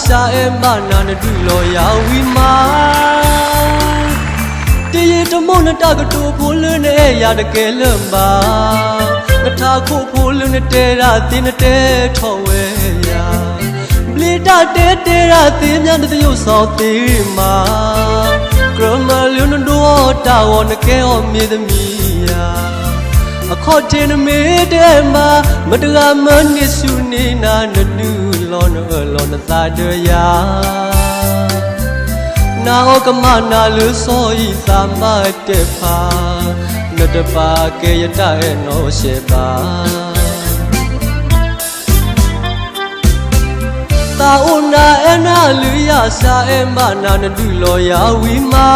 ရှာအမနာနဒူလောယာဝီမာတရေတမုန်တကတူဖိုးလင်းနဲ့ရတကယ်လမ်းပါမထားခုဖိုးလင်းနဲ့တဲရတင်းနဲ့တဲထော်ဝဲယာပလီတာတဲတဲရတင်းမြန်တဲ့ရုပ်ဆောင်သေးမှာကရမလင်းတို့တာဝနကဲောမြေသမီးယာအခေါ်တင်မေတဲ့မှာမတကမနစ်စုနေနာနဒူလောလောနသာတရာနာဩကမနာလူစောဤသာမတက်ဖာနတပါကေယတရဲ့နောရှေပါတာဥနာအနာလူရစာအမနာနဒူလောယာဝီမာ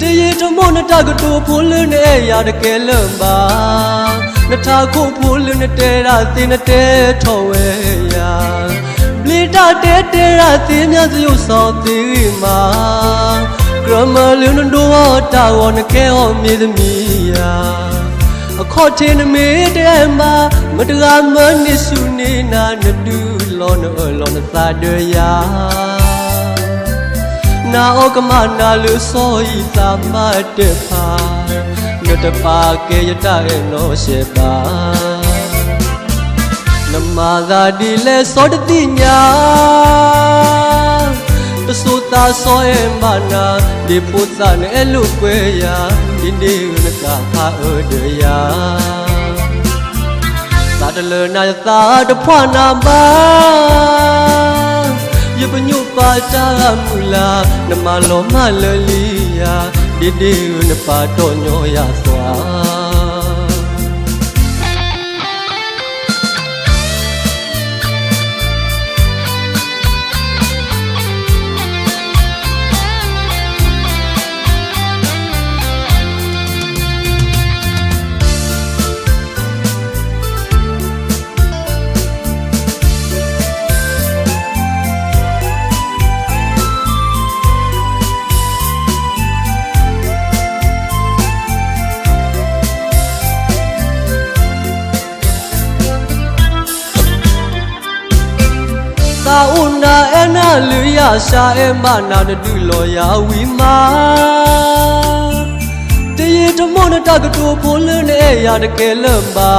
တရေတမုန်တကတူဖိုးလင်းနဲ့ရတကယ်လမ်းပါနထားခုဖိုးလင်းနဲ့တဲရတင်းနဲ့တဲထော်ဝဲယာပလီတာတဲတဲရတင်းများစုဆောင်သေးမှာကရမလင်းတို့တာဝနကဲဟောမြေသမီးယာအခေါ်တင်မေတဲ့မှာမတကာမနစ်စုနေနာနဒူလောလောနသာတရာနာဩကမနာလူစောဤသာမတက်ဖာနတပါကေယတရဲ့နောရှေပါနမသာဒီလေစောတတိညာတဆူတာစောအမနာဒီပုသနဲ့လူကွယ်ရာဒီနေနကဖာအဒရာသာတလနာသာတဖွာနာပါယပညုပါတာမူလာနမလောမလလီယာဒီဒီနပါတော့ညောရစွာတာဥနာအနာလူရရှာအမနာနဒူလောယာဝီမာတရေတမုန်တကတူဖိုးလင်းနဲ့ရတကယ်လမ်းပါ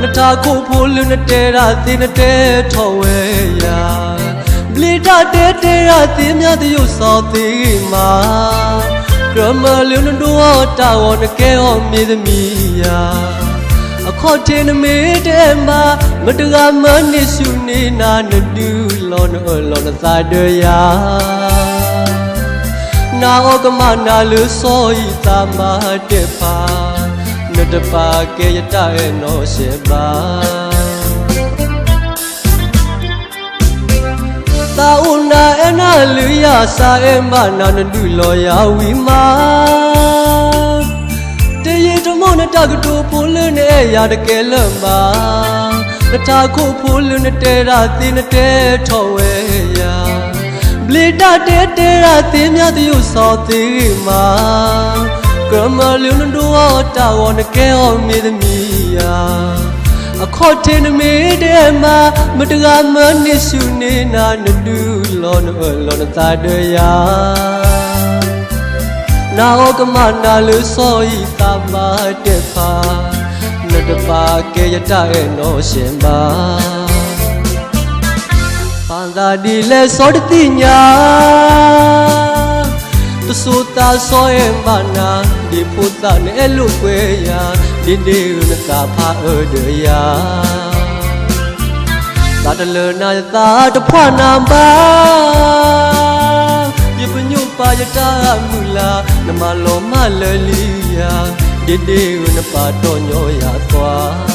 နထားခုဖိုးလင်းနဲ့တဲရတင်းနဲ့တဲထော်ဝဲယာပလီတာတဲတဲရတင်းများတဲ့ရုပ်ဆောင်သေးမှာကရမလင်းတို့တာဝနကဲဟောမြေသမီးယာအခေါ်တင်မေတဲ့မှာမတကမနစ်စုနေနာနဒူလောလောနသာတရာနာဩကမနာလူစောဤသာမတက်ဖာနတပါကေယတရဲ့နောရှေပါတာဥနာအနာလူရစာအမနာနဒူလောယာဝီမာတရေတမုန်တကတူဖိုးလင်းနဲ့ရတကယ်လမ်းပါနထားခုဖိုးလင်းနဲ့တဲရတင်းနဲ့တဲထော်ဝဲယာပလီတာတဲတဲရတင်းများတဲ့ရုပ်ဆောင်သေးမှာကရမလင်းတို့တာဝနကဲဟောမြေသမီးယာအခေါ်တင်မေတဲ့မှာမတကမနစ်စုနေနာနဒူလောလောနသာတရာနာဩကမနာလူစောဤသာမတက်ဖာနတပါကေယတရဲ့နောရှင်ပါပန်သာဒီလေစောတတိညာတဆူတာစောရဲ့မနာဒီဖုသနဲ့လူကွယ်ရာဒီနေနကဖာအဒရာသာတလနာသာတဖွာနာပါယပညုပါယတာမူလာနမလောမလလီယာဒီဒီနပါတော့ညောရသွား